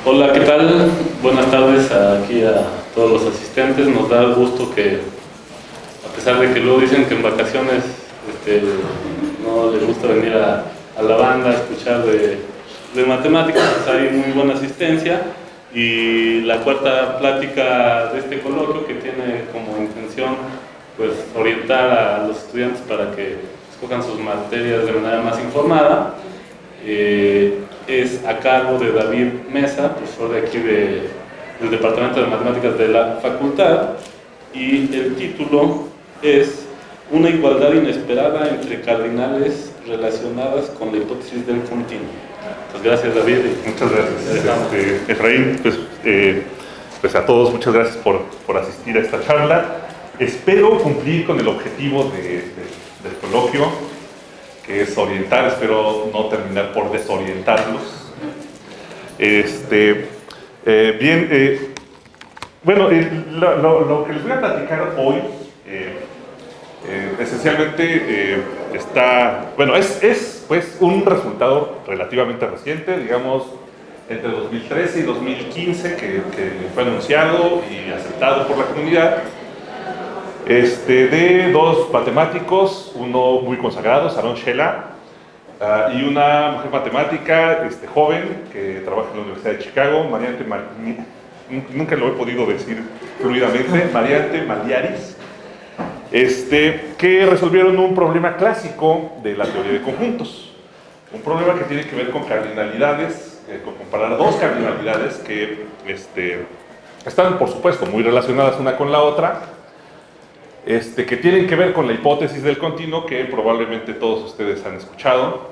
Hola, ¿qué tal? Buenas tardes aquí a todos los asistentes. Nos da gusto que, a pesar de que luego dicen que en vacaciones no les gusta venir a la banda a escuchar de matemáticas, pues hay muy buena asistencia. Y la cuarta plática de este coloquio, que tiene como intención pues orientar a los estudiantes para que escojan sus materias de manera más informada, es a cargo de David Mesa, profesor de aquí del Departamento de Matemáticas de la Facultad, y el título es Una igualdad inesperada entre cardinales relacionadas con la hipótesis del continuo. Pues gracias, David. Muchas gracias, Efraín. Pues a todos, muchas gracias por asistir a esta charla. Espero cumplir con el objetivo del coloquio, que es orientar. Espero no terminar por desorientarlos. Bueno, lo que les voy a platicar hoy esencialmente es pues un resultado relativamente reciente, digamos entre 2013 y 2015, que fue anunciado y aceptado por la comunidad, de dos matemáticos, uno muy consagrado, Sharon Shelah, y una mujer matemática joven que trabaja en la Universidad de Chicago, Mariante nunca lo he podido decir fluidamente, Mariante Maliaris, que resolvieron un problema clásico de la teoría de conjuntos. Un problema que tiene que ver con cardinalidades, con comparar dos cardinalidades que están, por supuesto, muy relacionadas una con la otra, que tienen que ver con la hipótesis del continuo, que probablemente todos ustedes han escuchado,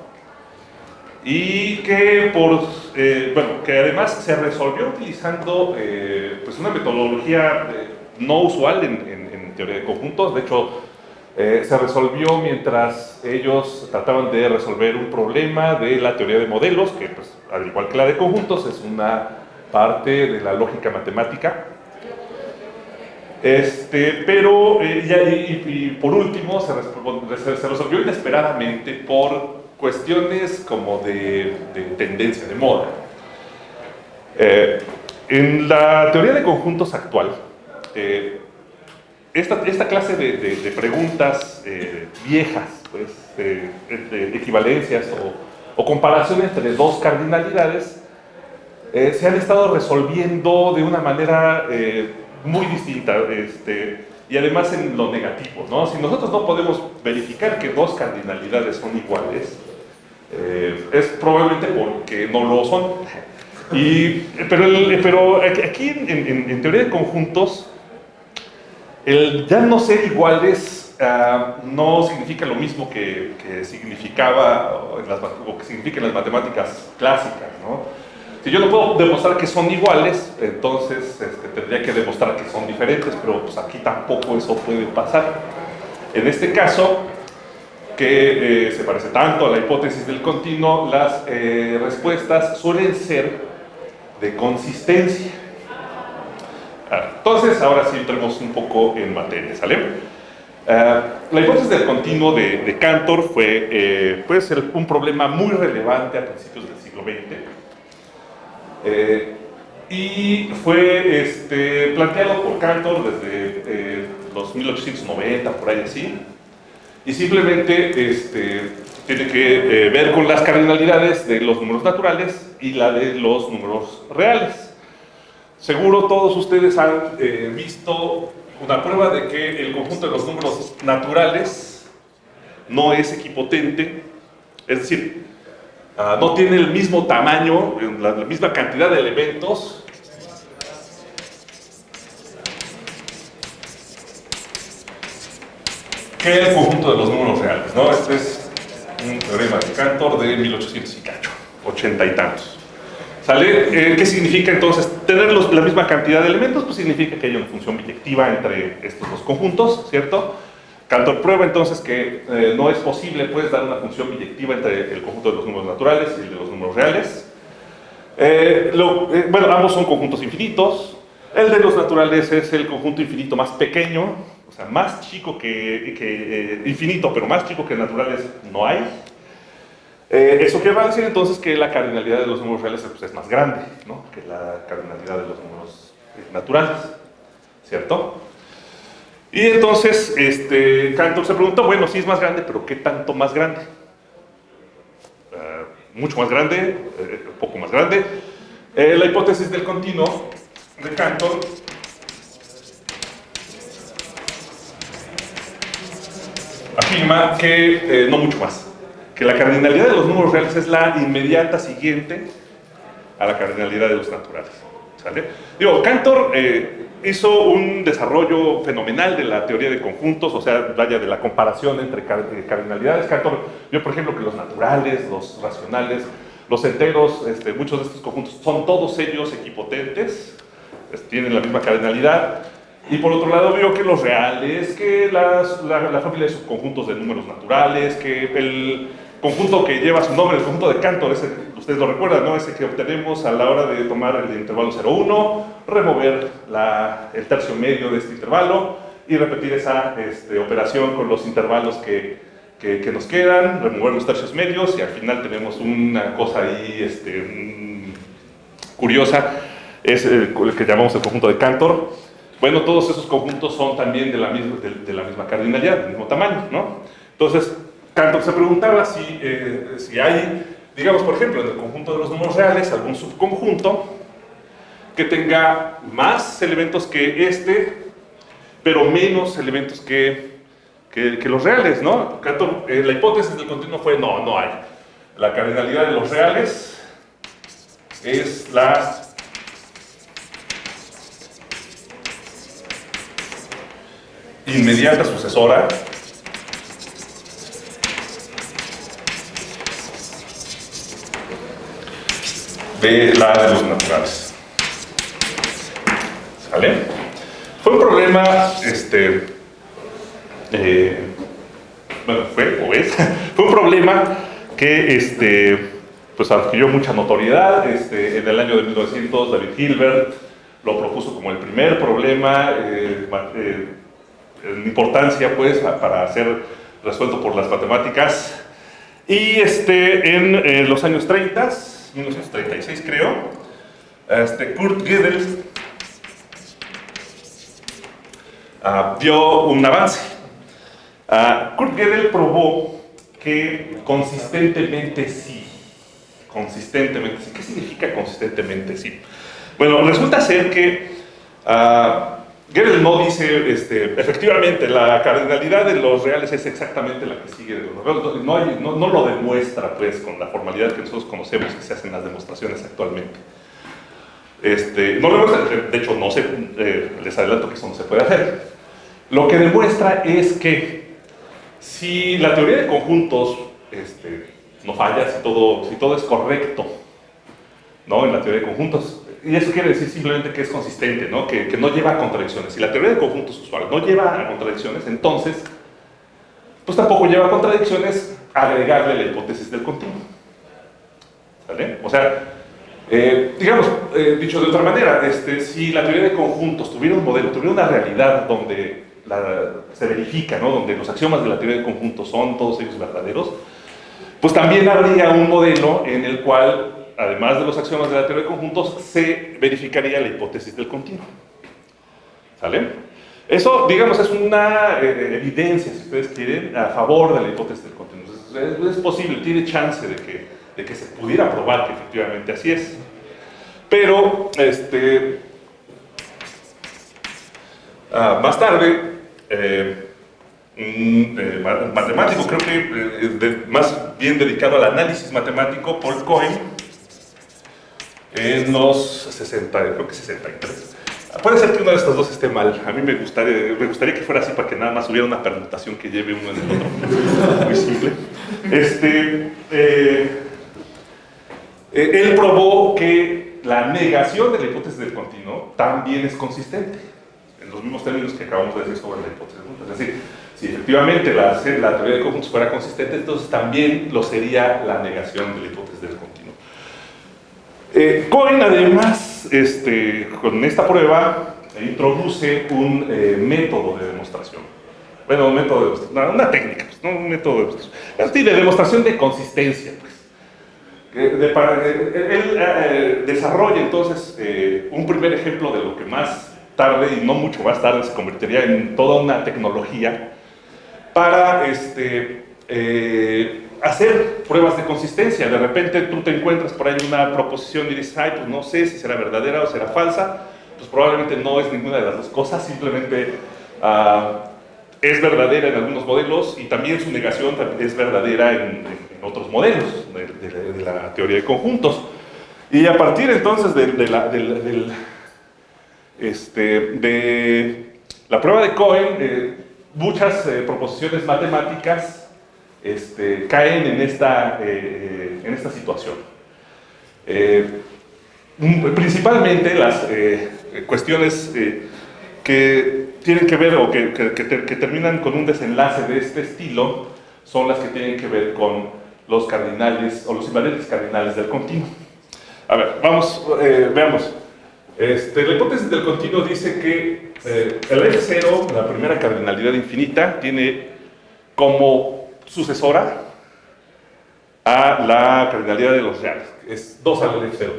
y que, que además se resolvió utilizando pues una metodología no usual en teoría de conjuntos. De hecho, se resolvió mientras ellos trataban de resolver un problema de la teoría de modelos, que pues, al igual que la de conjuntos es una parte de la lógica matemática. Y por último se resolvió inesperadamente por cuestiones como de tendencia, de moda. En la teoría de conjuntos actual, esta clase de preguntas viejas, pues, de equivalencias o comparación entre dos cardinalidades, se han estado resolviendo de una manera muy distinta, y además en lo negativo, ¿no? Si nosotros no podemos verificar que dos cardinalidades son iguales, es probablemente porque no lo son. Pero aquí en teoría de conjuntos, el ya no ser iguales no significa lo mismo que significaba o que significa en las matemáticas clásicas, ¿no? Si yo no puedo demostrar que son iguales, entonces tendría que demostrar que son diferentes, pero pues aquí tampoco eso puede pasar. En este caso, que se parece tanto a la hipótesis del continuo, las respuestas suelen ser de consistencia. Entonces, ahora sí entremos un poco en materia, ¿sale? La hipótesis del continuo de Cantor fue pues un problema muy relevante a principios del siglo XX. Y fue planteado por Cantor desde los 1890, por ahí así, y simplemente tiene que ver con las cardinalidades de los números naturales y la de los números reales. Seguro todos ustedes han visto una prueba de que el conjunto de los números naturales no es equipotente, es decir, no tiene el mismo tamaño, la misma cantidad de elementos que el conjunto de los números reales, ¿no? Este es un teorema de Cantor de 1800 y cacho, 80 y tantos. ¿Sale? ¿Qué significa entonces tener la misma cantidad de elementos? Pues significa que hay una función biyectiva entre estos dos conjuntos, ¿cierto? Cantor prueba entonces que no es posible pues, dar una función biyectiva entre el conjunto de los números naturales y el de los números reales. Bueno, ambos son conjuntos infinitos. El de los naturales es el conjunto infinito más pequeño, o sea, más chico que infinito, pero más chico que naturales no hay. Eso quiere decir entonces que la cardinalidad de los números reales pues, es más grande, ¿no?, que la cardinalidad de los números naturales, ¿cierto? Y entonces Cantor se preguntó, bueno, sí es más grande, pero ¿qué tanto más grande? Mucho más grande, un poco más grande. La hipótesis del continuo de Cantor afirma que no mucho más, que la cardinalidad de los números reales es la inmediata siguiente a la cardinalidad de los naturales, ¿sale? Digo, Cantor hizo un desarrollo fenomenal de la teoría de conjuntos, o sea, vaya, de la comparación entre cardinalidades. Cantor vio, por ejemplo, que los naturales, los racionales, los enteros, muchos de estos conjuntos son todos ellos equipotentes, tienen la misma cardinalidad. Y por otro lado vio que los reales, que la familia de subconjuntos de números naturales, que el conjunto que lleva su nombre, el conjunto de Cantor, ese, ustedes lo recuerdan, ¿no?, ese que obtenemos a la hora de tomar el intervalo 0,1, remover el tercio medio de este intervalo y repetir esa operación con los intervalos que nos quedan, remover los tercios medios, y al final tenemos una cosa ahí curiosa, es el que llamamos el conjunto de Cantor. Bueno, todos esos conjuntos son también de la misma cardinalidad, del mismo tamaño, ¿no? Entonces, Cantor se preguntaba si hay, digamos, por ejemplo, en el conjunto de los números reales, algún subconjunto que tenga más elementos que pero menos elementos que los reales, ¿no? Cantor, la hipótesis del continuo fue, no hay. La cardinalidad de los reales es la inmediata sucesora de la de los naturales. ¿Sale? Fue un problema, bueno, fue un problema que pues adquirió mucha notoriedad. En el año de 1900, David Hilbert lo propuso como el primer problema en importancia, pues, para ser resuelto por las matemáticas. Y en los años 30, 1936 creo, Kurt Gödel dio un avance. Kurt Gödel probó que consistentemente sí. ¿Qué significa consistentemente sí? Bueno, resulta ser que Gödel no dice, efectivamente, la cardinalidad de los reales es exactamente la que sigue de los reales. No lo demuestra, pues, con la formalidad que nosotros conocemos que se hacen las demostraciones actualmente. No lo demuestra, de hecho, les adelanto que eso no se puede hacer. Lo que demuestra es que si la teoría de conjuntos no falla, si todo es correcto, ¿no?, en la teoría de conjuntos, y eso quiere decir simplemente que es consistente, ¿no?, que no lleva a contradicciones. Si la teoría de conjuntos usual no lleva a contradicciones, entonces, pues tampoco lleva a contradicciones agregarle la hipótesis del continuo. ¿Sale? O sea, digamos, dicho de otra manera, si la teoría de conjuntos tuviera un modelo, tuviera una realidad donde se verifica, ¿no?, donde los axiomas de la teoría de conjuntos son todos ellos verdaderos, pues también habría un modelo en el cual, además de los axiomas de la teoría de conjuntos, se verificaría la hipótesis del continuo. ¿Sale? Eso, digamos, es una evidencia, si ustedes quieren, a favor de la hipótesis del continuo. Es posible, tiene chance de que se pudiera probar que efectivamente así es. Pero, más tarde, un matemático, creo que más bien dedicado al análisis matemático, Paul Cohen, en los 60, creo que 63. Puede ser que uno de estos dos esté mal. A mí me gustaría que fuera así, para que nada más hubiera una permutación que lleve uno en el otro. Muy simple. Él probó que la negación de la hipótesis del continuo también es consistente, en los mismos términos que acabamos de decir sobre la hipótesis del continuo. Es decir, si efectivamente la teoría de conjuntos fuera consistente, entonces también lo sería la negación de la hipótesis del continuo. Cohen, además, con esta prueba, introduce un método de demostración. Bueno, un método de demostración, una técnica, pues, no un método de demostración. De demostración de consistencia, pues. Él desarrolla entonces un primer ejemplo de lo que más tarde, y no mucho más tarde, se convertiría en toda una tecnología para hacer pruebas de consistencia. De repente tú te encuentras por ahí una proposición y dices, ay, pues no sé si será verdadera o será falsa. Pues probablemente no es ninguna de las dos cosas, simplemente es verdadera en algunos modelos y también su negación es verdadera en otros modelos de la teoría de conjuntos. Y a partir entonces de la prueba de Cohen, muchas proposiciones matemáticas caen en esta situación. Principalmente las cuestiones que tienen que ver o que terminan con un desenlace de este estilo son las que tienen que ver con los cardinales o los invariantes cardinales del continuo. A ver, veamos. La hipótesis del continuo dice que el F0, la primera cardinalidad infinita, tiene como sucesora a la cardinalidad de los reales, es 2 al F0.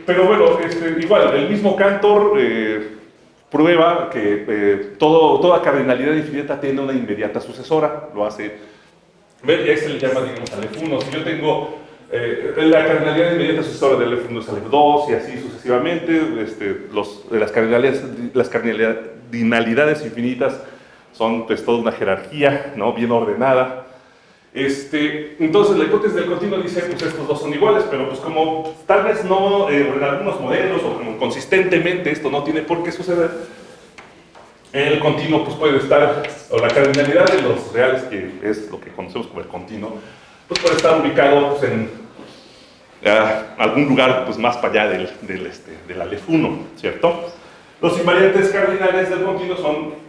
Pero bueno, igual, el mismo Cantor prueba que toda cardinalidad infinita tiene una inmediata sucesora, lo hace ver, y ahí se le llama, digamos, al F1. Si yo tengo la cardinalidad inmediata sucesora del F1 es al F2 y así sucesivamente, las cardinalidades infinitas son pues toda una jerarquía, ¿no?, bien ordenada. Entonces la hipótesis del continuo dice, pues estos dos son iguales, pero pues como tal vez no, en algunos modelos o como consistentemente esto no tiene por qué suceder, el continuo pues puede estar, o la cardinalidad de los reales, que es lo que conocemos como el continuo, pues puede estar ubicado pues, en algún lugar pues más para allá del Aleph 1, ¿cierto? Los invariantes cardinales del continuo son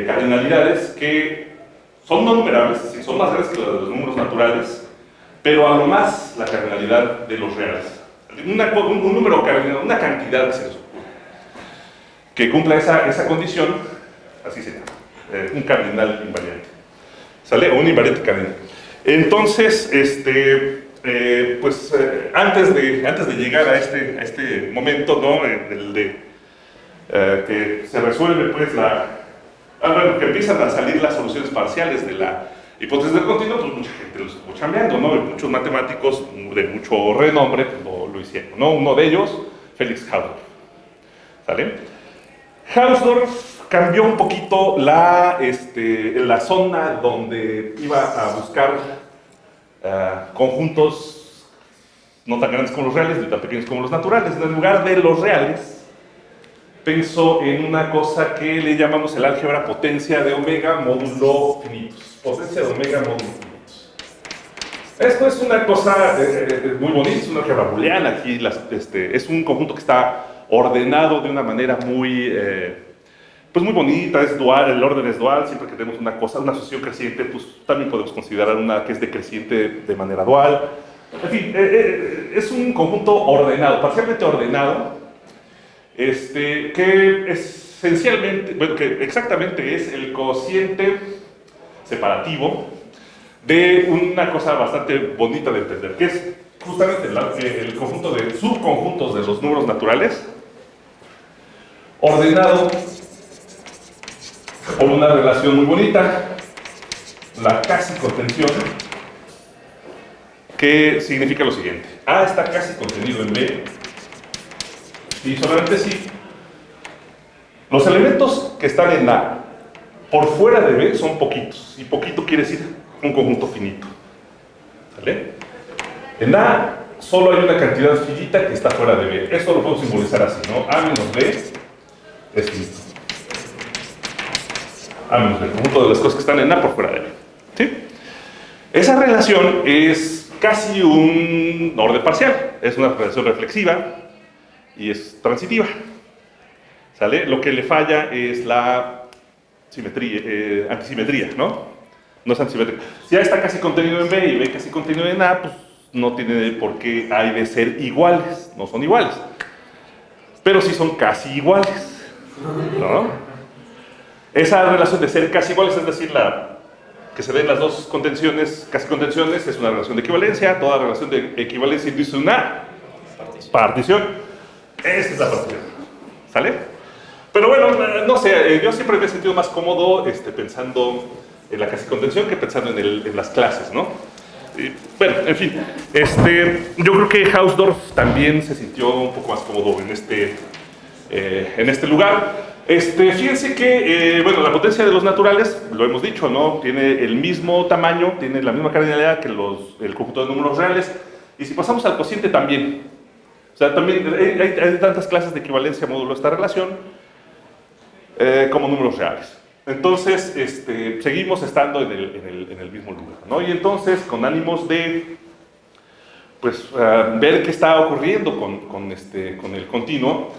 cardinalidades que son no numerables, es decir, son más grandes que las de los números naturales, pero a lo más la cardinalidad de los reales. Un número cardinal, una cantidad que se les ocurre, que cumpla esa condición, así se llama, un cardinal invariante. ¿Sale? O un invariante cardinal. Entonces, antes de llegar a este momento, ¿no?, que se resuelve pues que empiezan a salir las soluciones parciales de la hipótesis del continuo, pues mucha gente lo estuvo chambeando, ¿no? Muchos matemáticos de mucho renombre pues, lo hicieron, ¿no? Uno de ellos, Felix Hausdorff. ¿Sale? Hausdorff cambió un poquito la zona donde iba a buscar conjuntos no tan grandes como los reales ni tan pequeños como los naturales. En lugar de los reales, pensó en una cosa que le llamamos el álgebra potencia de omega módulo finitos. Potencia de omega módulo finitos. Esto es una cosa muy bonita, es una álgebra booleana. Aquí es un conjunto que está ordenado de una manera muy bonita, es dual, el orden es dual. Siempre que tenemos una asociación creciente, pues también podemos considerar una que es decreciente de manera dual. En fin, es un conjunto ordenado, parcialmente ordenado, que esencialmente, que exactamente es el cociente separativo de una cosa bastante bonita de entender, que es justamente el conjunto de subconjuntos de los números naturales, ordenado por una relación muy bonita, la casi contención, que significa lo siguiente: A está casi contenido en B, y solamente si los elementos que están en A por fuera de B son poquitos, y poquito quiere decir un conjunto finito. ¿Vale? En A solo hay una cantidad finita que está fuera de B. Esto lo puedo simbolizar así, ¿no? A menos B es finito. A menos B, el conjunto de las cosas que están en A por fuera de B. ¿Sí? Esa relación es casi un orden parcial, es una relación reflexiva y es transitiva. ¿Sale? Lo que le falla es la antisimetría, ¿no? No es antisimétrica. Si A está casi contenido en B y B casi contenido en A, pues no tiene por qué A y B ser iguales, no son iguales. Pero sí son casi iguales, ¿no? Esa relación de ser casi iguales, es decir, la que se den las dos contenciones, casi contenciones, es una relación de equivalencia. Toda relación de equivalencia induce una partición. Esta es la partición. ¿Sale? Pero bueno, no sé, yo siempre me he sentido más cómodo pensando en la casi contención que pensando en las clases, ¿no? Bueno, en fin, yo creo que Hausdorff también se sintió un poco más cómodo en este lugar. Fíjense que, bueno, la potencia de los naturales, lo hemos dicho, ¿no? Tiene el mismo tamaño, tiene la misma cardinalidad que el conjunto de números reales, y si pasamos al cociente también. O sea, también hay tantas clases de equivalencia módulo de esta relación como números reales. Entonces, seguimos estando en el mismo lugar, ¿no? Y entonces, con ánimos de pues, ver qué está ocurriendo con el continuo,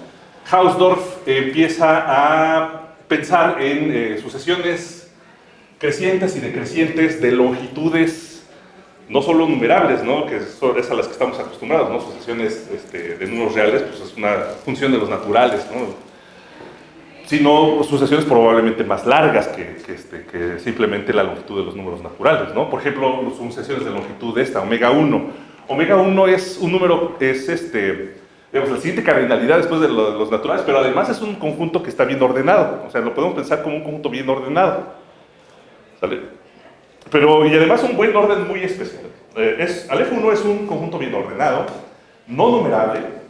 Hausdorff empieza a pensar en sucesiones crecientes y decrecientes de longitudes no solo numerables, ¿no? Que es a las que estamos acostumbrados, ¿no? Sucesiones de números reales, pues es una función de los naturales, ¿no? Sino sucesiones probablemente más largas que simplemente la longitud de los números naturales, ¿no? Por ejemplo, sucesiones de longitud omega 1. Omega 1 es un número, digamos, la siguiente cardinalidad después de los naturales, pero además es un conjunto que está bien ordenado. O sea, lo podemos pensar como un conjunto bien ordenado. ¿Sale? Y además un buen orden muy especial. Aleph 1 es un conjunto bien ordenado, no numerable,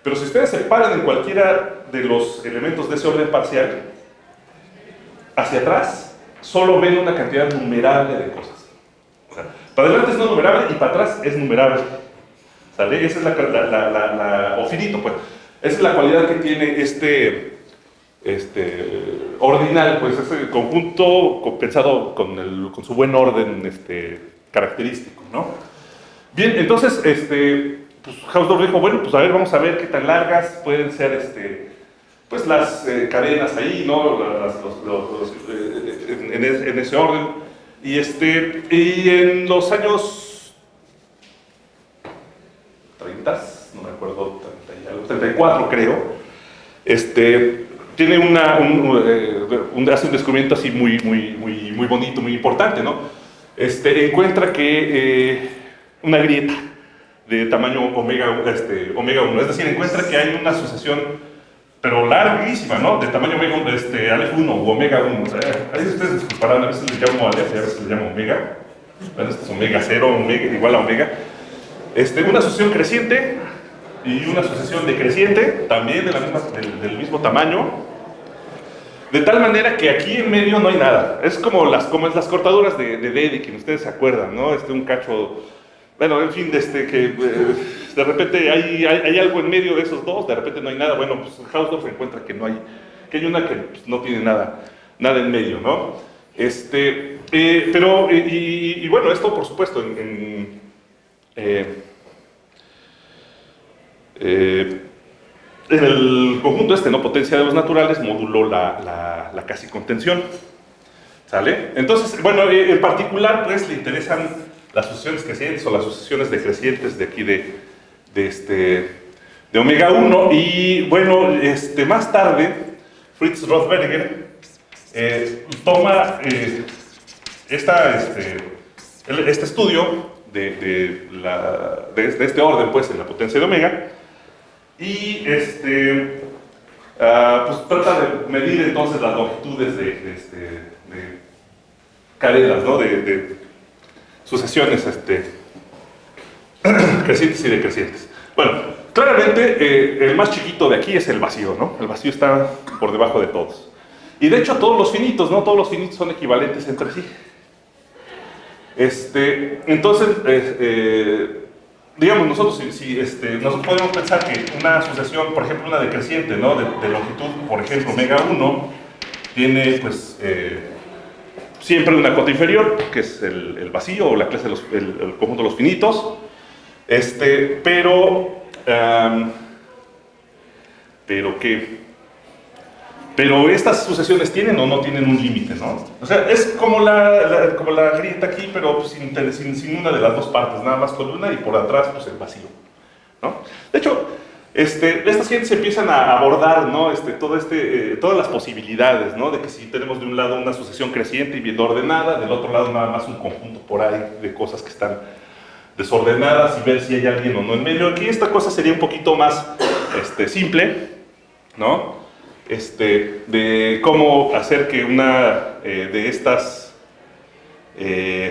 pero si ustedes se paran en cualquiera de los elementos de ese orden parcial, hacia atrás, solo ven una cantidad numerable de cosas. O sea, para adelante es no numerable y para atrás es numerable. ¿Sale? Esa es o finito, pues. Esa es la cualidad que tiene ordinal, pues ese conjunto pensado con su buen orden característico, ¿no? Bien, entonces, pues Hausdorff dijo, bueno, pues a ver, vamos a ver qué tan largas pueden ser pues las cadenas ahí, ¿no? En ese orden. Y en los años 30, no me acuerdo, 34 creo, tiene hace un descubrimiento así muy bonito, muy importante, ¿no? Encuentra que una grieta de tamaño omega 1, es decir, encuentra que hay una sucesión, pero larguísima, ¿no? De tamaño omega 1, Aleph 1 u omega 1. Ahí ustedes disculparán, a veces le llamo Aleph y a veces le llamo omega. Bueno, este es omega 0, omega igual a omega. Una sucesión creciente y una sucesión decreciente, también del mismo tamaño, de tal manera que aquí en medio no hay nada. Es como las cortaduras de Dedekind, ustedes se acuerdan, ¿no? Un cacho, bueno, en fin, que de repente hay algo en medio de esos dos, de repente no hay nada. Bueno, pues Hausdorff encuentra que hay una que pues, no tiene nada en medio, ¿no? Y bueno, esto por supuesto en el conjunto ¿no? Potencia de los naturales moduló la casi contención. ¿Sale? Entonces, bueno, en particular, pues, le interesan las sucesiones crecientes o las sucesiones decrecientes de aquí de omega 1. Y, bueno, más tarde, Fritz Rothberger toma este estudio de este orden, pues, en la potencia de omega, y pues trata de medir entonces las longitudes de cadenas, ¿no? de sucesiones crecientes y decrecientes. Bueno, claramente el más chiquito de aquí es el vacío, ¿no? El vacío está por debajo de todos. Y de hecho todos los finitos, ¿no? Todos los finitos son equivalentes entre sí. Entonces, digamos, nosotros podemos pensar que una sucesión, por ejemplo, una decreciente, ¿no? de longitud, por ejemplo, omega 1, tiene, pues, siempre una cota inferior, que es el vacío, o la clase el conjunto de los finitos, pero estas sucesiones tienen o no tienen un límite, ¿no? O sea, es como la grieta aquí, pero sin una de las dos partes, nada más con una, y por atrás, pues, el vacío, ¿no? De hecho, Estas gentes empiezan a abordar, ¿no? Todas las posibilidades, ¿no? De que si tenemos de un lado una sucesión creciente y bien ordenada, del otro lado nada más un conjunto por ahí de cosas que están desordenadas y ver si hay alguien o no en medio. Aquí esta cosa sería un poquito más simple, ¿no? De cómo hacer que una de estas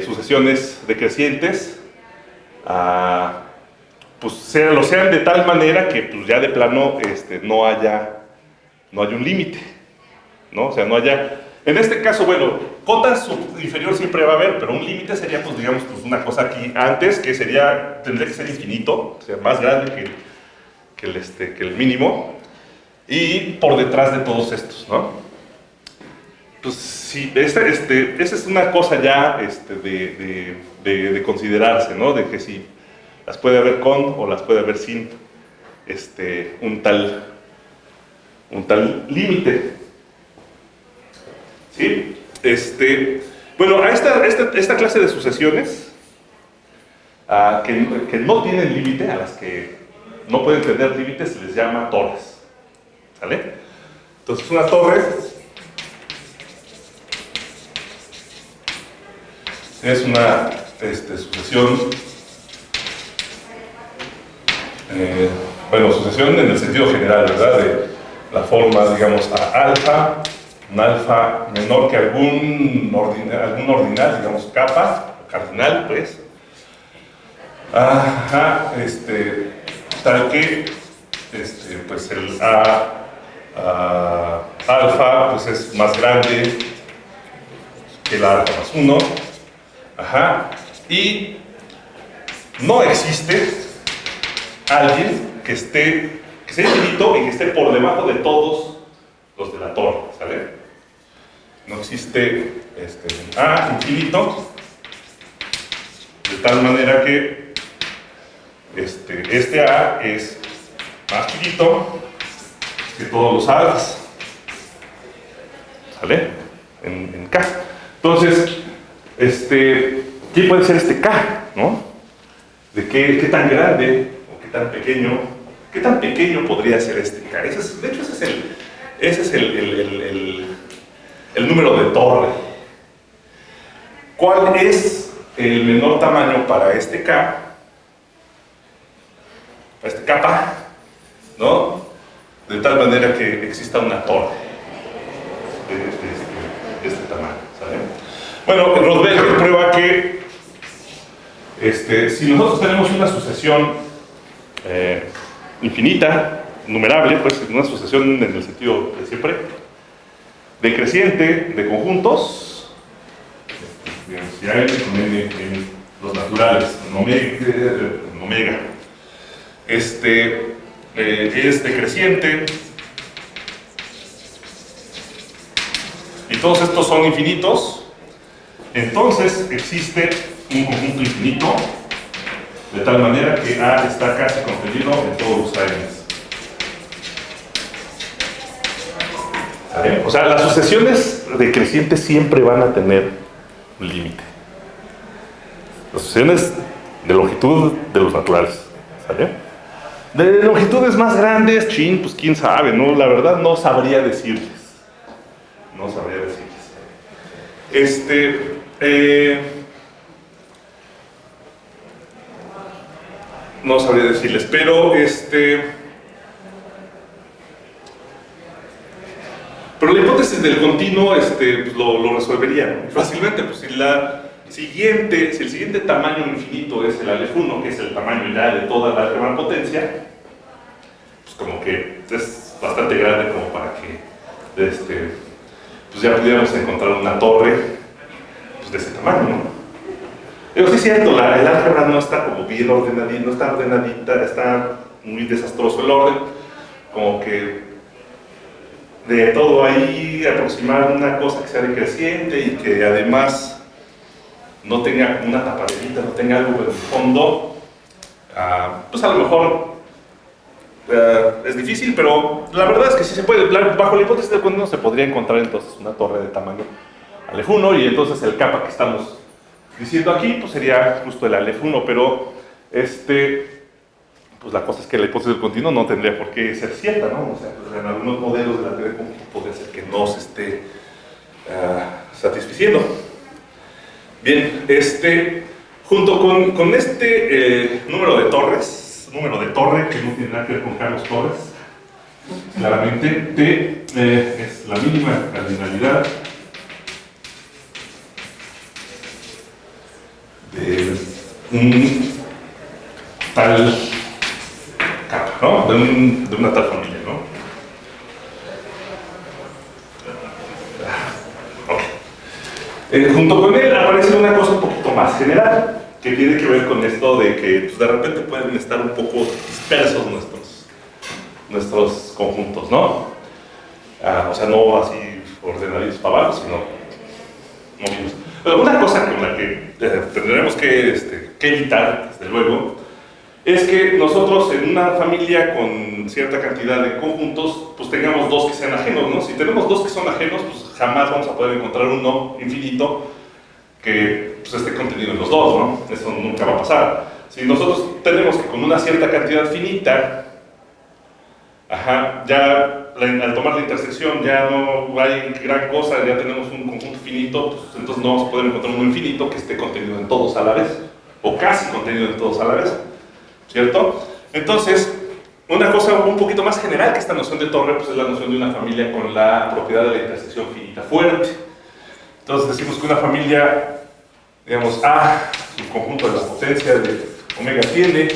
sucesiones decrecientes pues lo sean de tal manera que pues ya de plano no haya un límite, ¿no? O sea, no haya, en este caso, bueno, cota inferior siempre va a haber, pero un límite sería, pues digamos, pues una cosa aquí antes, que tendría que ser infinito, o sea, más grande que el mínimo, y por detrás de todos estos, ¿no? Pues sí, esa es una cosa ya de considerarse, ¿no? De que si las puede haber con o las puede haber sin un tal límite. ¿Sí? Bueno, a esta clase de sucesiones que no tienen límite, a las que no pueden tener límites, se les llama torres. ¿Sale? Entonces una torre es una sucesión, bueno, sucesión en el sentido general, ¿verdad? De la forma, digamos, a alfa, un alfa menor que algún ordinal, digamos, kappa, cardinal, pues. Tal que, pues el alfa, pues es más grande que el alfa más 1. Y no existe alguien que sea infinito y que esté por debajo de todos los de la torre, ¿sale? No existe un A infinito, de tal manera que este A es más chiquito que todos los alfas, ¿sale? En K. Entonces, ¿qué puede ser este K, no? ¿De qué tan grande o qué tan pequeño? ¿Qué tan pequeño podría ser este K? De hecho, ese es el número de torre. ¿Cuál es el menor tamaño para este K? Para este kappa, ¿no? De tal manera que exista una torre de este tamaño, ¿sale? Bueno, Rosberg prueba que si nosotros tenemos una sucesión infinita, numerable, pues una sucesión en el sentido de siempre, decreciente de conjuntos, si hay en los naturales, en omega, es decreciente, y todos estos son infinitos, entonces existe un conjunto infinito, de tal manera que A está casi contenido en todos los ANs. ¿Sale? O sea, las sucesiones decrecientes siempre van a tener un límite. Las sucesiones de longitud de los naturales, ¿sale? De longitudes más grandes, pues quién sabe, ¿no? La verdad no sabría decirles. No sabría decirles. No sabría decirles, pero pero la hipótesis del continuo pues lo resolvería, ¿no? Fácilmente. Pues si el siguiente tamaño infinito es el Aleph1, que es el tamaño ya de toda la álgebra potencia, pues como que es bastante grande como para que pues ya pudiéramos encontrar una torre pues de ese tamaño, ¿no? Pero sí es cierto, el álgebra no está como bien ordenadita, no está ordenadita, está muy desastroso el orden, como que de todo ahí aproximar una cosa que sea decreciente y que además no tenga una tapadera, no tenga algo en el fondo, pues a lo mejor es difícil, pero la verdad es que sí se puede. Bajo la hipótesis del continuo se podría encontrar entonces una torre de tamaño Aleph1 y entonces el kappa que estamos diciendo aquí pues sería justo el Aleph1, pero pues pues la cosa es que la hipótesis del continuo no tendría por qué ser cierta, ¿no? O sea, pues en algunos modelos de la teoría de conjuntos podría ser que no se esté satisficiendo. Bien, junto con este número de torres, número de torre que no tiene nada que ver con Carlos Torres, claramente T es la mínima cardinalidad de un tal capa, ¿no? De una tal familia, ¿no? Okay. Junto con él aparece una cosa un poquito más general, que tiene que ver con esto de que pues, de repente pueden estar un poco dispersos nuestros conjuntos, ¿no? O sea, no así ordenaditos para abajo, sino movidos. Pero una cosa con la que tendremos que evitar, desde luego, es que nosotros en una familia con cierta cantidad de conjuntos, pues tengamos dos que sean ajenos, ¿no? Si tenemos dos que son ajenos, pues jamás vamos a poder encontrar uno infinito que pues, esté contenido en los dos, ¿no? Eso nunca va a pasar. Si nosotros tenemos que con una cierta cantidad finita, ya al tomar la intersección ya no hay gran cosa, ya tenemos un conjunto finito, pues entonces no vamos a poder encontrar uno infinito que esté contenido en todos a la vez, o casi contenido en todos a la vez, ¿cierto? Entonces, una cosa un poquito más general que esta noción de torre, pues es la noción de una familia con la propiedad de la intersección finita fuerte. Entonces decimos que una familia, digamos, A, su conjunto de la potencia de omega tiene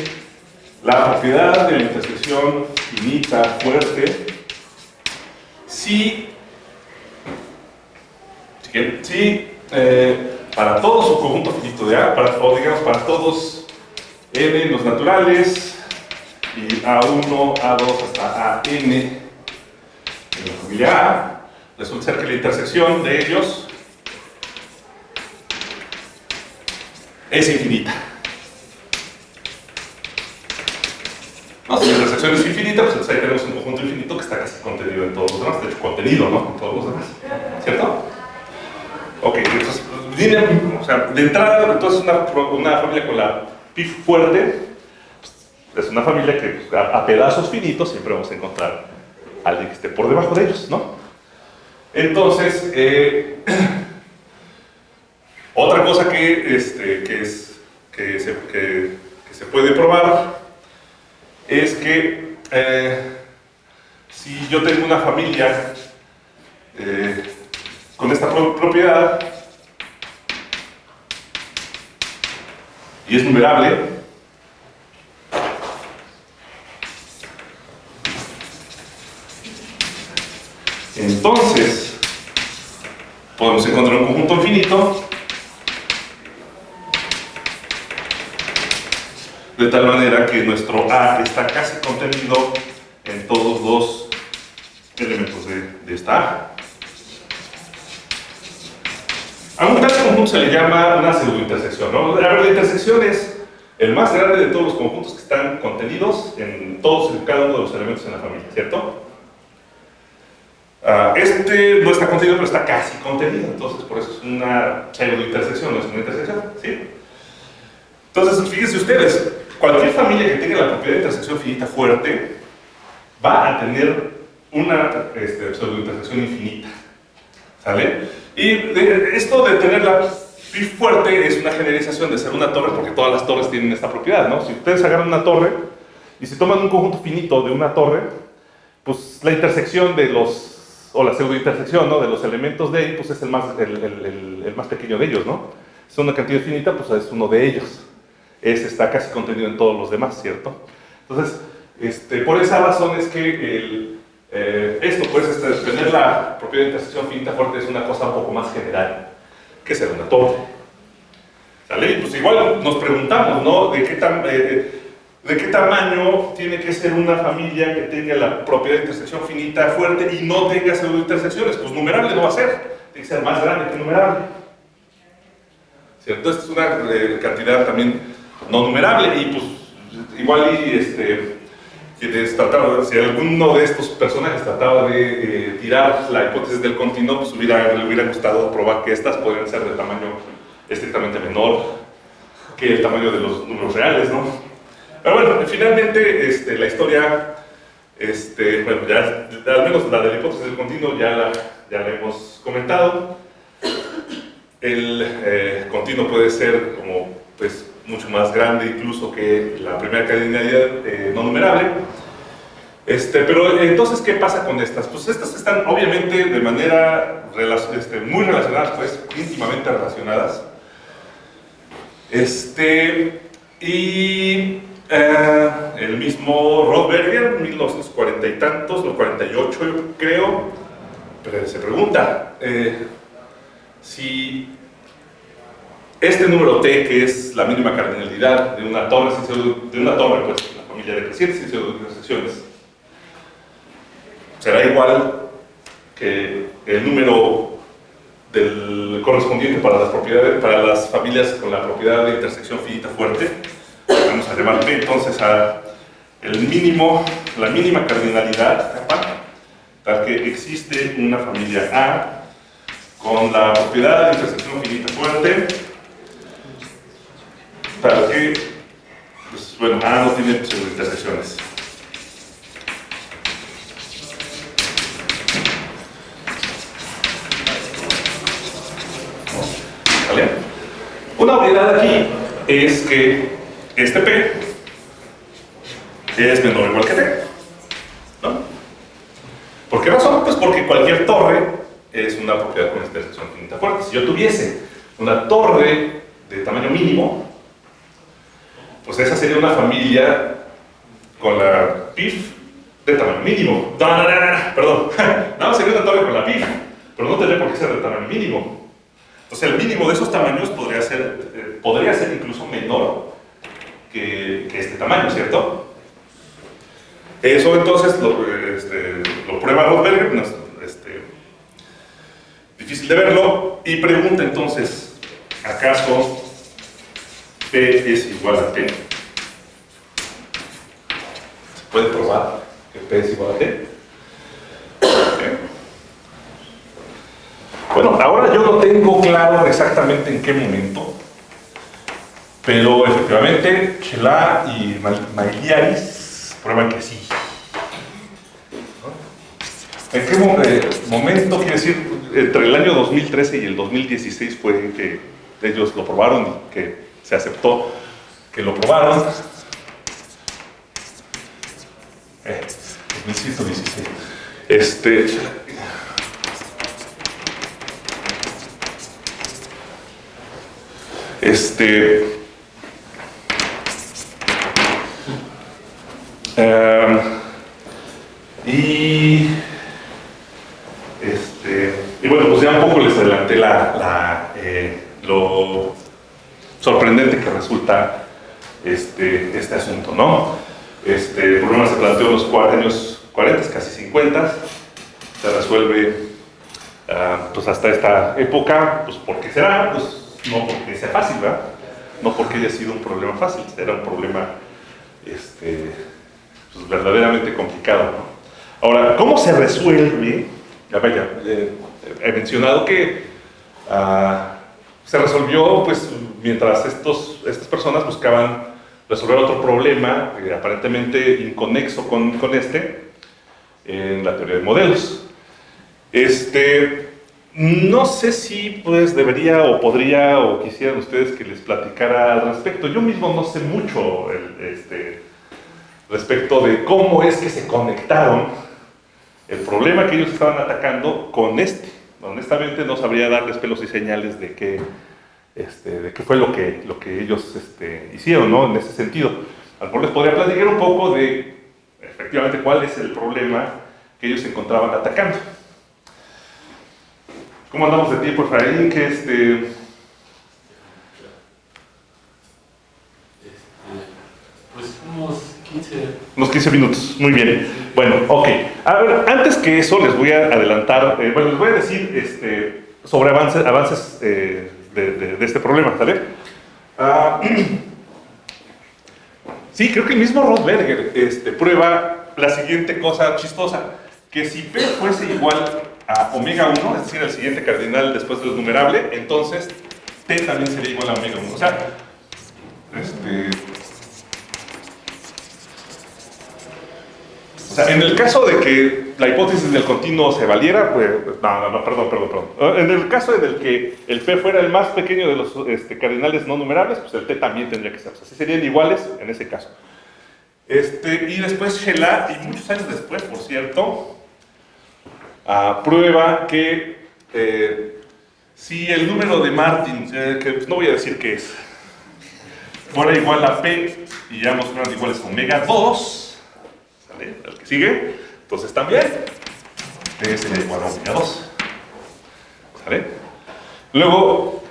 la propiedad de la intersección finita fuerte si para todo su conjunto finito de A, o digamos para todos n los naturales y A1, A2 hasta AN en la familia A, resulta ser que la intersección de ellos es infinita. No, si la intersección es infinita, pues ahí tenemos un conjunto infinito que está casi contenido en todos los demás, de hecho contenido, ¿no? En todos los demás, ¿cierto? Ok, entonces, o sea, de entrada, entonces una familia con la pi fuerte, pues, es una familia que pues, a pedazos finitos siempre vamos a encontrar a alguien que esté por debajo de ellos, ¿no? Entonces, otra cosa que se puede probar es que si yo tengo una familia con esta propiedad y es numerable, entonces podemos encontrar un conjunto infinito de tal manera que nuestro A está casi contenido en todos los elementos de esta A. A un tal conjunto se le llama una pseudointersección, ¿no? A ver, la intersección es el más grande de todos los conjuntos que están contenidos en todos y cada uno de los elementos en la familia, ¿cierto? Este no está contenido, pero está casi contenido, entonces por eso es una pseudointersección, no es una intersección, ¿sí? Entonces, fíjense ustedes, cualquier familia que tenga la propiedad de intersección finita fuerte va a tener una pseudointersección infinita, ¿sale? Y esto de tener la pi fuerte es una generalización de ser una torre porque todas las torres tienen esta propiedad, ¿no? Si ustedes agarran una torre y si toman un conjunto finito de una torre, pues la intersección de o la pseudointersección, ¿no? De los elementos de ahí, pues es el más pequeño de ellos, ¿no? Si es una cantidad finita, pues es uno de ellos. Ese está casi contenido en todos los demás, ¿cierto? Entonces, por esa razón es que tener la propiedad de intersección finita fuerte es una cosa un poco más general que ser una torre. ¿Sale? Y pues igual nos preguntamos, ¿no? ¿De qué tamaño tiene que ser una familia que tenga la propiedad de intersección finita fuerte y no tenga pseudointersecciones? Pues numerable no va a ser, tiene que ser más grande que numerable. ¿Cierto? Esta es una cantidad también no numerable y pues igual si alguno de estos personajes trataba de tirar la hipótesis del continuo, pues le hubiera gustado probar que estas podrían ser de tamaño estrictamente menor que el tamaño de los números reales, ¿no? Pero bueno, finalmente la historia, bueno, ya al menos la de la hipótesis del continuo ya la hemos comentado. El continuo puede ser como, pues, mucho más grande incluso que la primera cardinalidad no numerable. Pero entonces, ¿qué pasa con estas? Pues estas están obviamente de manera muy relacionadas, pues íntimamente relacionadas. El mismo Rothberger, 1940 y tantos, los 48 yo creo, pero se pregunta si este número T, que es la mínima cardinalidad de una torre, pues, una familia de crecientes sin pseudo-intersecciones, será igual que el número correspondiente para las familias con la propiedad de intersección finita fuerte. Vamos a llamar P entonces a la mínima cardinalidad, tal que existe una familia A con la propiedad de intersección finita fuerte, tal que, pues, bueno, A no tiene intersecciones. ¿Vale? Una obviedad aquí es que este P es menor o igual que T, ¿no? ¿Por qué razón? Pues porque cualquier torre es una propiedad con intersección finita fuerte. Si yo tuviese una torre de tamaño mínimo, pues esa sería una familia con la PIF de tamaño mínimo. Perdón, nada más sería una torre con la PIF, pero no tendría por qué ser de tamaño mínimo. Entonces el mínimo de esos tamaños podría ser incluso menor que este tamaño, ¿cierto? Eso entonces lo prueba Rothberger, difícil de verlo, y pregunta entonces, ¿acaso P es igual a T? ¿Se puede probar que P es igual a T? Bueno, ahora yo no tengo claro exactamente en qué momento, pero efectivamente Shelah y Mailiaris prueban que sí. ¿En qué momento, quiere decir, entre el año 2013 y el 2016 fue que ellos lo probaron y que se aceptó que lo probaron? 2116. Y bueno, pues ya un poco les adelanté lo sorprendente que resulta este asunto, ¿no? El problema se planteó en los años 40, casi 50, se resuelve pues hasta esta época. Pues ¿por qué será? Pues no porque sea fácil, ¿verdad? No porque haya sido un problema fácil, era un problema pues verdaderamente complicado, ¿no? Ahora, ¿cómo se resuelve? Ya vaya, he mencionado que se resolvió pues mientras estas personas buscaban resolver otro problema aparentemente inconexo con en la teoría de modelos. No sé si pues debería o podría o quisieran ustedes que les platicara al respecto. Yo mismo no sé mucho respecto de cómo es que se conectaron el problema que ellos estaban atacando con Honestamente no sabría darles pelos y señales de qué fue lo que ellos hicieron, ¿no? En ese sentido. A lo mejor les podría platicar un poco de efectivamente cuál es el problema que ellos se encontraban atacando. ¿Cómo andamos de tiempo, Efraín? Pues unos 15. Unos 15 minutos, muy bien. Bueno, ok. A ver, antes que eso les voy a adelantar, les voy a decir sobre avances de este problema, ¿sale? Sí, creo que el mismo Rothberger prueba la siguiente cosa chistosa, que si P fuese igual a omega 1, es decir, el siguiente cardinal después del numerable, entonces T también sería igual a omega 1. O sea, O sea, en el caso de que la hipótesis del continuo se valiera, pues, perdón. En el caso en el que el P fuera el más pequeño de los cardinales no numerables, pues el T también tendría que ser. O sea, sí serían iguales en ese caso. Y después Shelah, y muchos años después, por cierto, prueba que si el número de Martin, que pues no voy a decir qué es, fuera igual a P, y ya mostraron iguales a omega 2, ¿sale? El que sigue, entonces también P sería igual a omega 2, ¿sale? Luego,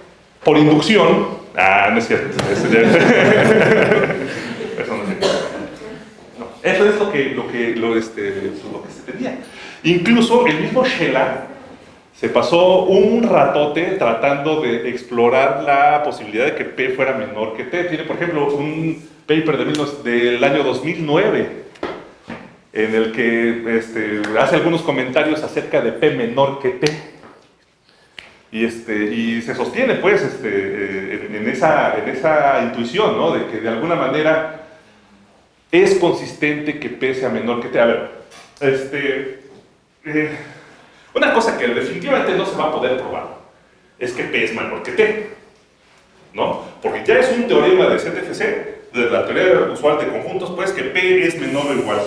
por inducción, no es cierto, eso no es cierto. No, eso es lo que se tenía. Incluso el mismo Shelah se pasó un ratote tratando de explorar la posibilidad de que P fuera menor que T. Tiene, por ejemplo, un paper del año 2009 en el que hace algunos comentarios acerca de P menor que T. Y se sostiene, pues, en esa intuición, ¿no? De que de alguna manera es consistente que P sea menor que T. A ver, una cosa que definitivamente no se va a poder probar es que P es menor que T, ¿no? Porque ya es un teorema de ZFC, de la teoría usual de conjuntos, pues que P es menor o igual.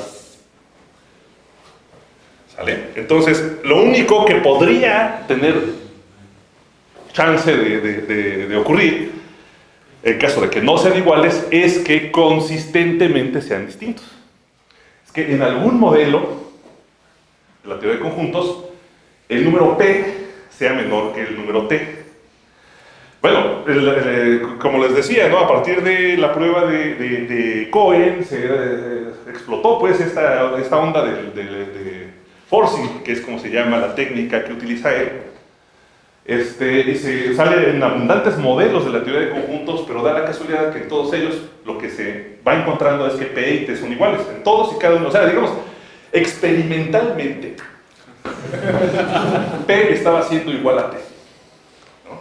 ¿Sale? Entonces, lo único que podría tener chance de ocurrir, en caso de que no sean iguales, es que consistentemente sean distintos. Es que en algún modelo de la teoría de conjuntos, el número P sea menor que el número T. Bueno, como les decía, ¿no? A partir de la prueba de Cohen se explotó pues esta onda de forcing, que es como se llama la técnica que utiliza él. Y se sale en abundantes modelos de la teoría de conjuntos, pero da la casualidad que en todos ellos lo que se va encontrando es que P y T son iguales, en todos y cada uno. O sea, digamos, experimentalmente, P estaba siendo igual a T, ¿no?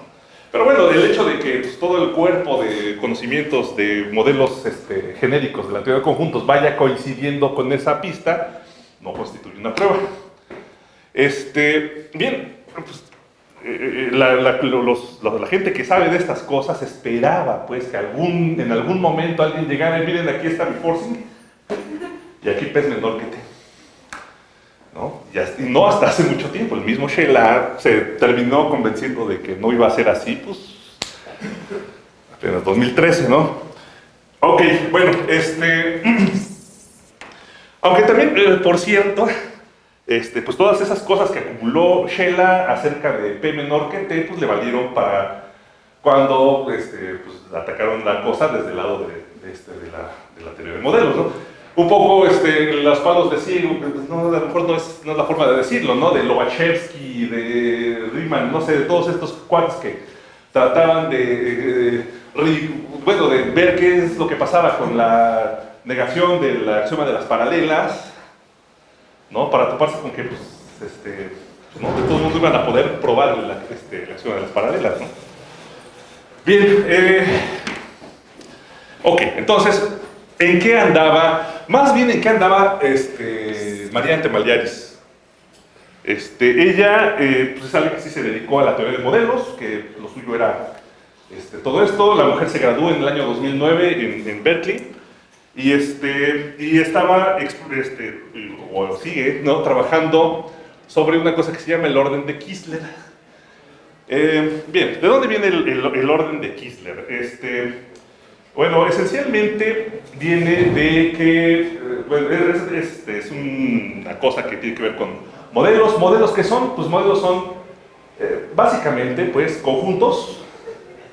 Pero bueno, el hecho de que pues, todo el cuerpo de conocimientos de modelos genéricos de la teoría de conjuntos vaya coincidiendo con esa pista, no constituye una prueba. Bien, pues, la gente que sabe de estas cosas esperaba pues que en algún momento alguien llegara y miren, aquí está mi forcing y aquí P es menor que T, ¿no? Y no hasta hace mucho tiempo, el mismo Shelah se terminó convenciendo de que no iba a ser así, pues apenas 2013, ¿no? Ok, bueno, aunque también, por cierto, pues todas esas cosas que acumuló Shelah acerca de P menor que T, pues le valieron para cuando pues, atacaron la cosa desde el lado de la teoría de modelos, ¿no? Un poco los palos de ciego, no, a lo mejor no es la forma de decirlo, ¿no? De Lobachevsky, de Riemann, no sé, de todos estos cuates que trataban de ver qué es lo que pasaba con la negación del axioma de las paralelas, ¿no? Para toparse con que, pues, ¿no? De todo el mundo iban a poder probar la axioma de las paralelas, ¿no? Bien, ok, entonces, ¿en qué andaba? Más bien, ¿en qué andaba Mariana Temaliaris? Ella, pues es alguien que sí se dedicó a la teoría de modelos, que lo suyo era todo esto. La mujer se graduó en el año 2009 en Berkeley, y estaba, o sigue, ¿no? Trabajando sobre una cosa que se llama el orden de Kistler. Bien, ¿de dónde viene el orden de Kistler? Bueno, esencialmente viene de que, bueno, es una cosa que tiene que ver con modelos. ¿Modelos qué son? Pues modelos son básicamente pues conjuntos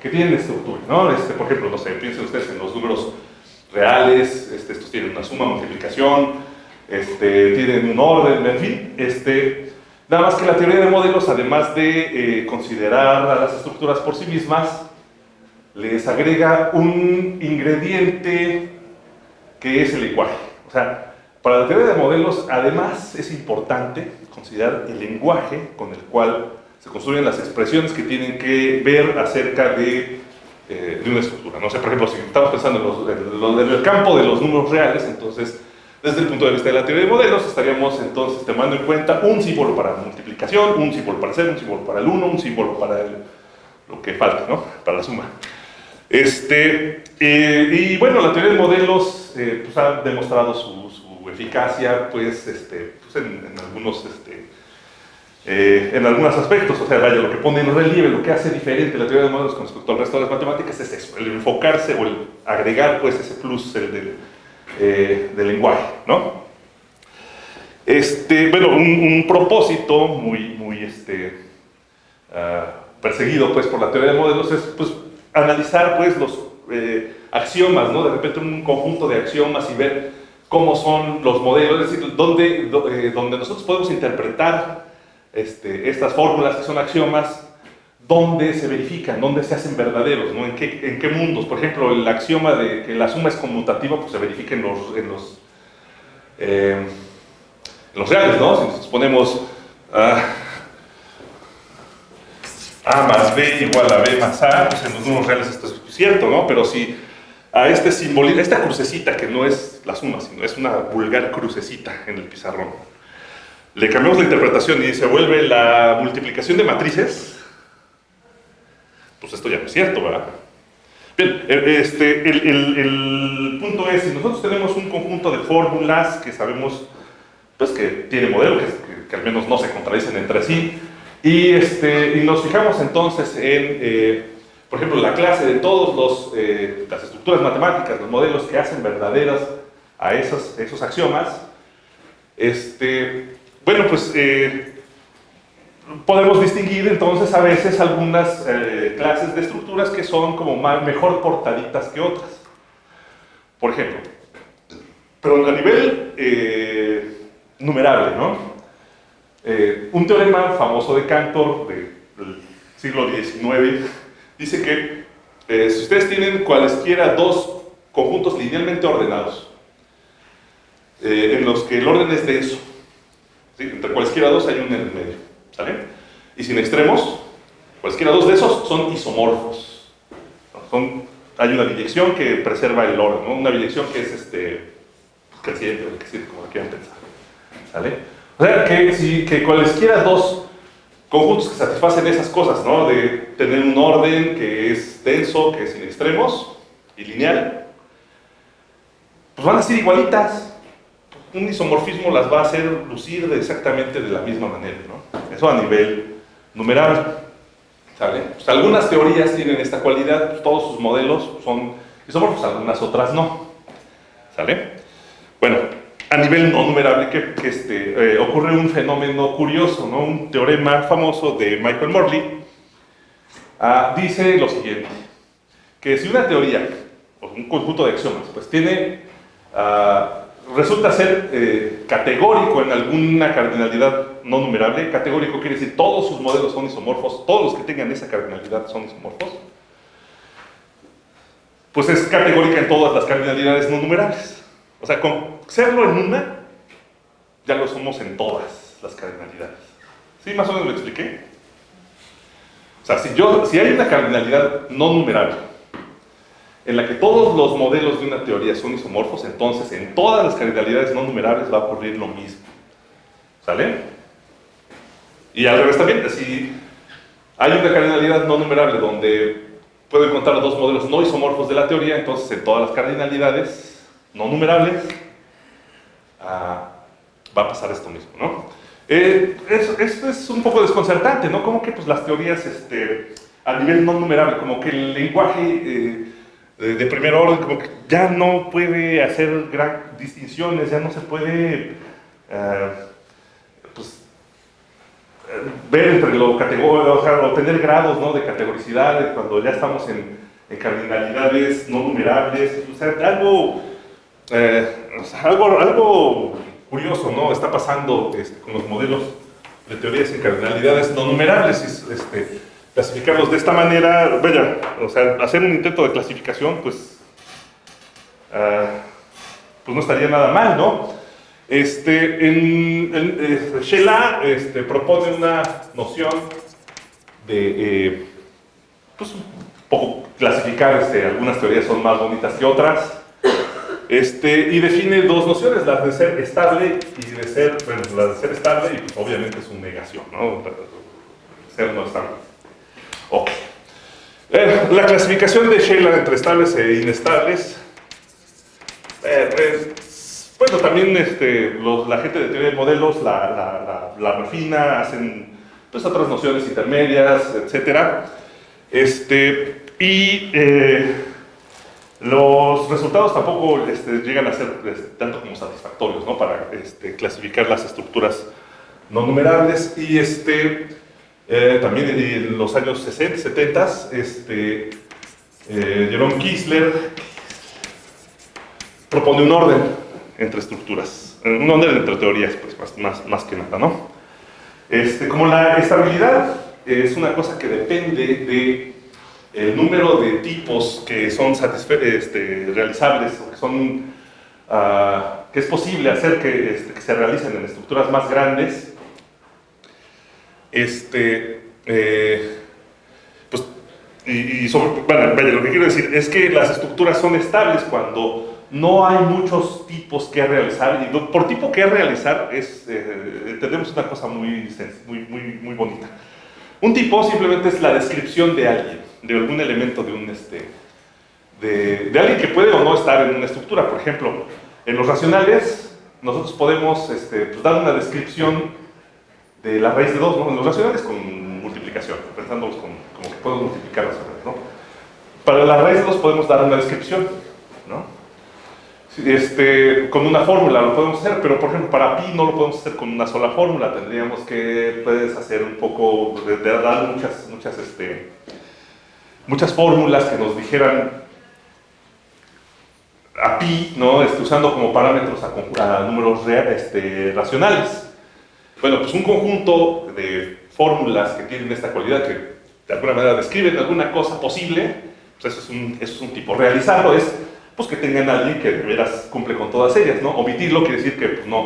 que tienen estructura, ¿no? Por ejemplo, no sé, piensen ustedes en los números reales, estos tienen una suma, multiplicación, tienen un orden, en fin, nada más que la teoría de modelos, además de considerar a las estructuras por sí mismas, les agrega un ingrediente que es el lenguaje. O sea, para la teoría de modelos, además, es importante considerar el lenguaje con el cual se construyen las expresiones que tienen que ver acerca de una estructura. No sé, por ejemplo, si estamos pensando en el campo de los números reales, entonces Desde el punto de vista de la teoría de modelos, estaríamos entonces tomando en cuenta un símbolo para multiplicación, un símbolo para hacer, un símbolo para el 1, un símbolo para lo que falta, ¿no? Para la suma. Y bueno, la teoría de modelos pues ha demostrado su eficacia pues, en algunos aspectos. O sea, vaya, lo que pone en relieve, lo que hace diferente la teoría de modelos con respecto al resto de las matemáticas es eso, el enfocarse o el agregar pues ese plus del lenguaje, ¿no? Bueno, un propósito muy perseguido pues por la teoría de modelos es pues analizar pues los axiomas, ¿no? De repente un conjunto de axiomas y ver cómo son los modelos, es decir, donde nosotros podemos interpretar estas fórmulas que son axiomas, dónde se verifican, dónde se hacen verdaderos, ¿no? ¿En qué mundos? Por ejemplo, el axioma de que la suma es conmutativa, pues se verifica en los reales, ¿no? Si nosotros ponemos A más B igual a B más A, pues en los números reales esto es cierto, ¿no? Pero si a este simbolismo, esta crucecita, que no es la suma, sino es una vulgar crucecita en el pizarrón, le cambiamos la interpretación y se vuelve la multiplicación de matrices, pues esto ya no es cierto, ¿verdad? Bien, el punto es, si nosotros tenemos un conjunto de fórmulas que sabemos pues, que tiene modelo, que al menos no se contradicen entre sí, y nos fijamos entonces en, por ejemplo, la clase de todas las estructuras matemáticas, los modelos que hacen verdaderas a esos axiomas, bueno, pues podemos distinguir entonces a veces algunas clases de estructuras que son como mejor portaditas que otras. Por ejemplo, pero a nivel numerable, ¿no? Un teorema famoso de Cantor del siglo XIX dice que si ustedes tienen cualesquiera dos conjuntos linealmente ordenados, en los que el orden es denso, ¿sí? Entre cualesquiera dos hay un en el medio, ¿sale? Y sin extremos, cualesquiera dos de esos son isomorfos, ¿no? Hay una biyección que preserva el orden, ¿no? Una biyección que es creciente, o decir, como lo quieran pensar, ¿sale? O sea, que cualesquiera dos conjuntos que satisfacen esas cosas, ¿no? De tener un orden que es denso, que es sin extremos y lineal, pues van a ser igualitas. Un isomorfismo las va a hacer lucir exactamente de la misma manera, ¿no? Eso a nivel numerable, ¿sale? Pues algunas teorías tienen esta cualidad, pues todos sus modelos son isomorfos, algunas otras no, ¿sale? Bueno, a nivel no numerable ocurre un fenómeno curioso, ¿no? Un teorema famoso de Michael Morley dice lo siguiente, que si una teoría o un conjunto de axiomas pues tiene resulta ser categórico en alguna cardinalidad no numerable, categórico quiere decir todos sus modelos son isomorfos, todos los que tengan esa cardinalidad son isomorfos, pues es categórica en todas las cardinalidades no numerables. O sea, con serlo en una, ya lo somos en todas las cardinalidades. ¿Sí? ¿Más o menos lo expliqué? O sea, si hay una cardinalidad no numerable en la que todos los modelos de una teoría son isomorfos, entonces en todas las cardinalidades no numerables va a ocurrir lo mismo. ¿Sale? Y al revés también, si hay una cardinalidad no numerable donde puedo encontrar dos modelos no isomorfos de la teoría, entonces en todas las cardinalidades no numerables va a pasar esto mismo, ¿no? Esto es un poco desconcertante, ¿no? Como que pues, las teorías a nivel no numerable, como que el lenguaje de primer orden, como que ya no puede hacer gran distinciones, ya no se puede ver entre lo categórico, o sea, obtener grados, ¿no? De categoricidad cuando ya estamos en cardinalidades no numerables, o sea, algo curioso, ¿no? Está pasando con los modelos de teorías en cardinalidades no numerables. Clasificarlos de esta manera, vaya, o sea, hacer un intento de clasificación, pues no estaría nada mal, ¿no? Shelah propone una noción de, pues, un poco clasificar, algunas teorías son más bonitas que otras. Y define dos nociones, las de ser estable y de ser, bueno, la de ser estable, y pues obviamente es una negación, ¿no? Ser no estable. Ok. La clasificación de Shayla entre estables e inestables. Bueno, también la gente de teoría de modelos la refina, hacen pues, otras nociones intermedias, etc. Los resultados tampoco llegan a ser tanto como satisfactorios, ¿no? Para clasificar las estructuras no numerables. Y también en los años 60, 70, Jerome Kistler propone un orden entre estructuras, un orden entre teorías, pues más que nada, ¿no? Como la estabilidad es una cosa que depende de el número de tipos que son realizables o que son que es posible hacer que se realicen en estructuras más grandes, pues, bueno, vaya, lo que quiero decir es que las estructuras son estables cuando no hay muchos tipos que realizar, y por tipo que realizar entendemos una cosa muy bonita. Un tipo simplemente es la descripción de alguien, de algún elemento de alguien que puede o no estar en una estructura. Por ejemplo, en los racionales nosotros podemos pues dar una descripción de la raíz de 2, ¿no? En los racionales con multiplicación, pensándolos como que podemos multiplicar las raíces, ¿no? Para la raíz de 2 podemos dar una descripción, ¿no? Con una fórmula lo podemos hacer, pero por ejemplo para pi no lo podemos hacer con una sola fórmula, tendríamos que hacer un poco, dar muchas fórmulas que nos dijeran a pi, ¿no? Usando como parámetros a números racionales. Bueno, pues un conjunto de fórmulas que tienen esta cualidad, que de alguna manera describen alguna cosa posible, pues eso es un tipo. Realizarlo es pues que tengan a alguien que de veras cumple con todas ellas, ¿no? Omitirlo quiere decir que pues, no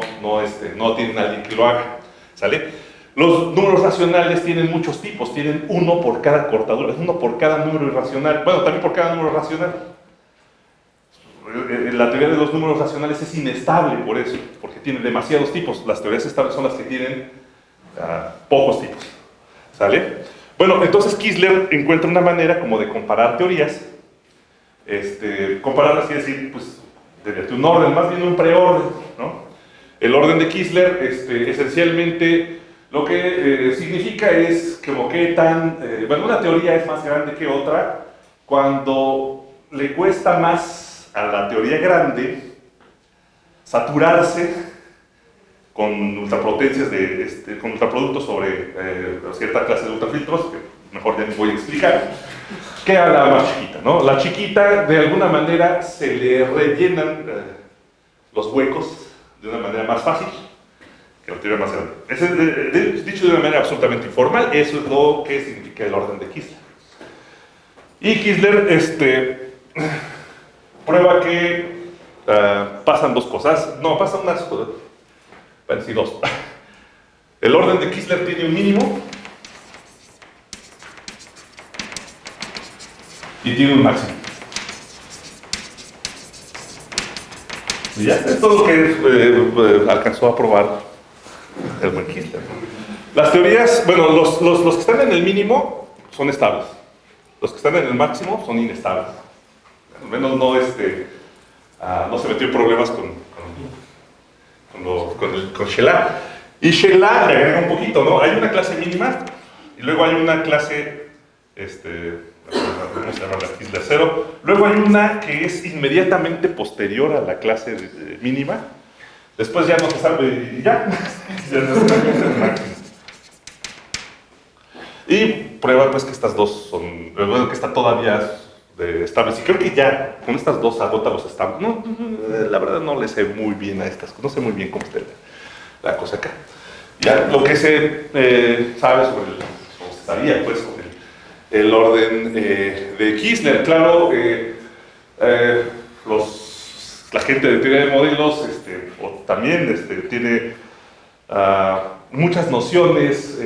tienen a alguien que lo haga, ¿sale? Los números racionales tienen muchos tipos, tienen uno por cada cortadura, uno por cada número irracional, bueno, también por cada número racional. La teoría de los números racionales es inestable por eso, porque tiene demasiados tipos. Las teorías estables son las que tienen pocos tipos, ¿sale? Bueno, entonces Kistler encuentra una manera como de comparar teorías. Compararlas quiere decir, pues, desde un orden, más bien un preorden, ¿no? El orden de Kistler, esencialmente, lo que significa es como que bueno, una teoría es más grande que otra cuando le cuesta más a la teoría grande saturarse con ultrapotencias con ultraproductos sobre cierta clase de ultrafiltros, que mejor ya les voy a explicar, que a la más chiquita, ¿no? La chiquita, de alguna manera, se le rellenan los huecos de una manera más fácil que la teoría más grande. Dicho de una manera absolutamente informal, eso es lo que significa el orden de Kistler. Y Kistler prueba que pasan dos cosas, no, pasan unas, bueno, sí, dos. El orden de Kistler tiene un mínimo y tiene un máximo. Y ya, es todo lo que alcanzó a probar el buen Kistler. Las teorías, bueno, los que están en el mínimo son estables. Los que están en el máximo son inestables. Al menos no se metió en problemas con Shela. Y Shela le agrega un poquito, ¿no? Hay una clase mínima y luego hay una clase, ¿cómo se llama? La Kistler 0. Luego hay una que es inmediatamente posterior a la clase mínima. Después ya no se sabe y ya. Y prueba pues que estas dos son, bueno, que está todavía estables. Y creo que ya con estas dos agota los estables. No, la verdad no le sé muy bien a estas cosas, no sé muy bien cómo está la cosa acá. Ya lo que se sabe o se sabía pues sobre el orden de Kistler, claro, la gente de teoría de modelos también tiene muchas nociones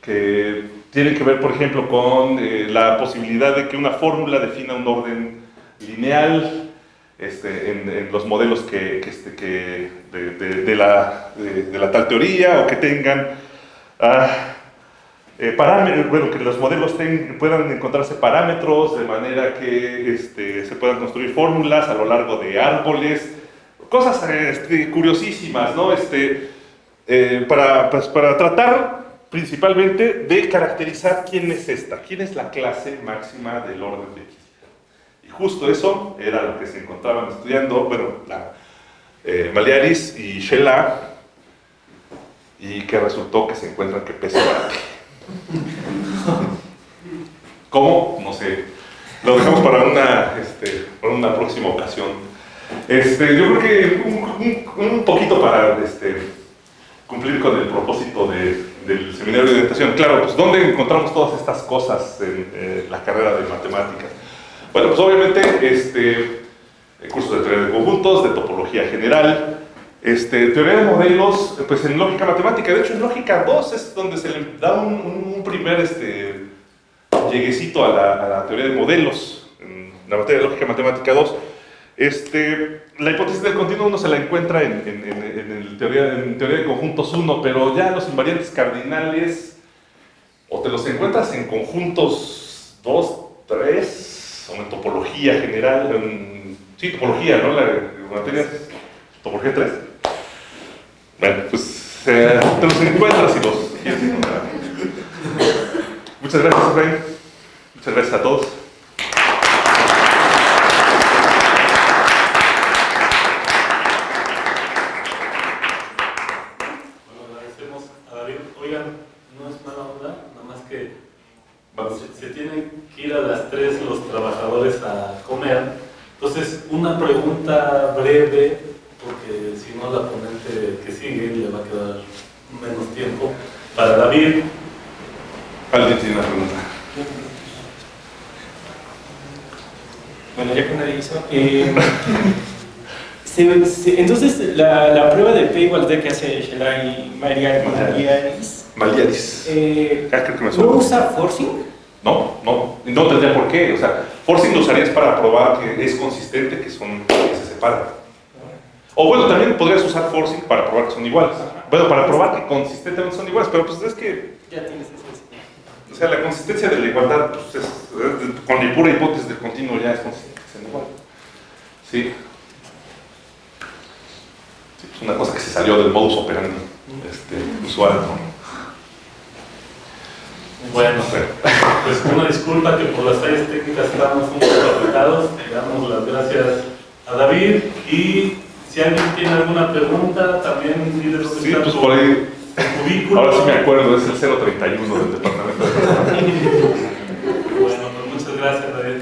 que tienen que ver, por ejemplo, con la posibilidad de que una fórmula defina un orden lineal en los modelos de la tal teoría, o que tengan parámetros, bueno, que los modelos puedan encontrarse parámetros de manera que se puedan construir fórmulas a lo largo de árboles, cosas curiosísimas, ¿no? Para tratar principalmente de caracterizar quién es la clase máxima del orden de X. Y justo eso era lo que se encontraban estudiando, bueno, Maliaris y Shelah, y que resultó que se encuentran que peso bate. ¿Cómo? No sé. Lo dejamos para una próxima ocasión. Yo creo que un poquito para cumplir con el propósito del seminario de orientación. Claro, pues ¿dónde encontramos todas estas cosas en la carrera de matemáticas? Bueno, pues obviamente cursos de teoría de conjuntos, de topología general, teoría de modelos, pues en lógica matemática. De hecho, en lógica 2 es donde se le da un primer lleguecito a la teoría de modelos, en la materia de lógica matemática 2. La hipótesis del continuo uno se la encuentra en teoría de conjuntos 1, pero ya los invariantes cardinales o te los encuentras en conjuntos 2, 3, o en topología general, sí, topología, ¿no? La materia topología 3. Bueno, pues te los encuentras y los quieres encontrar. Muchas gracias, Efraín. Muchas gracias a todos. Se tienen que ir a las 3 los trabajadores a comer. Entonces, una pregunta breve, porque si no la ponente que sigue le va a quedar menos tiempo. Para David. ¿Alguien tiene una pregunta? Bueno, ya que nadie hizo. Entonces, la prueba de P igual D que hace Shelah y Maliaris, creo que me ¿no usa forcing? No tendría por qué. O sea, forcing lo usarías para probar que es consistente, que se separan. O bueno, también podrías usar forcing para probar que son iguales. Bueno, para probar que consistentemente son iguales, pero pues es que... Ya tienes eso. O sea, la consistencia de la igualdad, pues con la pura hipótesis del continuo ya es consistente que sean iguales. Sí. Sí, pues una cosa que se salió del modus operandi usual, ¿no? Bueno, pues una disculpa que por las fallas técnicas estamos un poco apretados. Le damos las gracias a David, y si alguien tiene alguna pregunta, también dile dónde sí, está pues por ahí. tu cubículo. Ahora sí me acuerdo, es el 031 del departamento de... Bueno, pues muchas gracias, David.